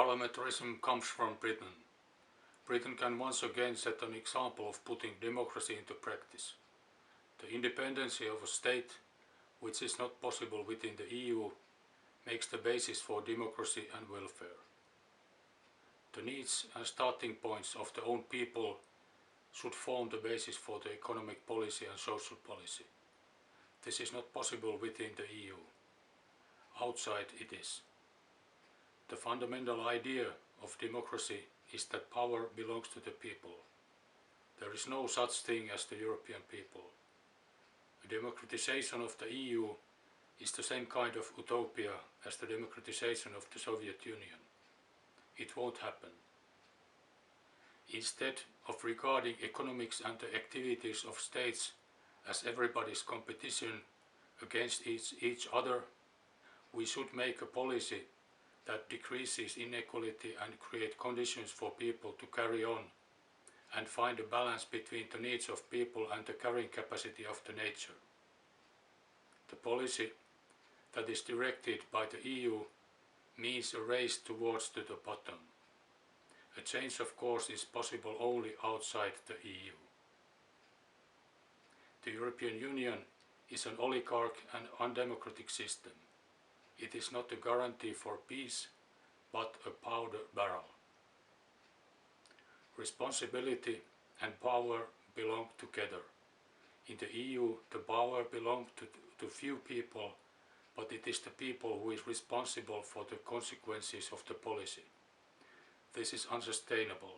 Parliamentarism comes from Britain. Britain can once again set an example of putting democracy into practice. The independence of a state, which is not possible within the EU, makes the basis for democracy and welfare. The needs and starting points of the own people should form the basis for the economic policy and social policy. This is not possible within the EU. Outside it is. The fundamental idea of democracy is that power belongs to the people. There is no such thing as the European people. The democratization of the EU is the same kind of utopia as the democratization of the Soviet Union. It won't happen. Instead of regarding economics and the activities of states as everybody's competition against each other, we should make a policy that decreases inequality and create conditions for people to carry on and find a balance between the needs of people and the carrying capacity of the nature. The policy that is directed by the EU means a race towards the bottom. A change of course is possible only outside the EU. The European Union is an oligarch and undemocratic system. It is not a guarantee for peace, but a powder barrel. Responsibility and power belong together. In the EU, the power belongs to few people, but it is the people who is responsible for the consequences of the policy. This is unsustainable.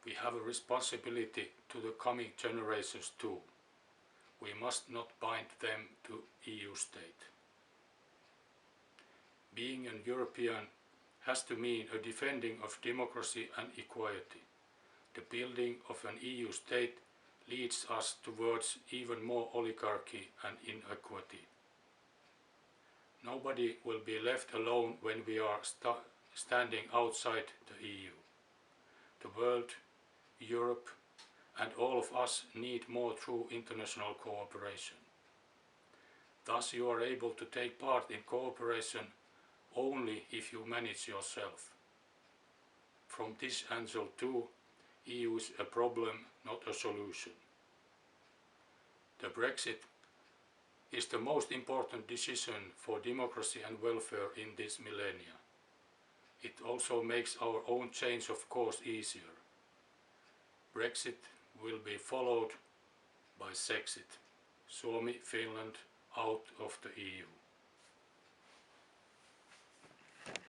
We have a responsibility to the coming generations too. We must not bind them to EU state. Being an European has to mean a defending of democracy and equality. The building of an EU state leads us towards even more oligarchy and inequality. Nobody will be left alone when we are standing outside the EU. The world, Europe, and all of us need more true international cooperation. Thus you are able to take part in cooperation only if you manage yourself. From this angle too, EU is a problem, not a solution. The Brexit is the most important decision for democracy and welfare in this millennia. It also makes our own change of course easier. Brexit will be followed by Sexit. Suomi, Finland out of the EU.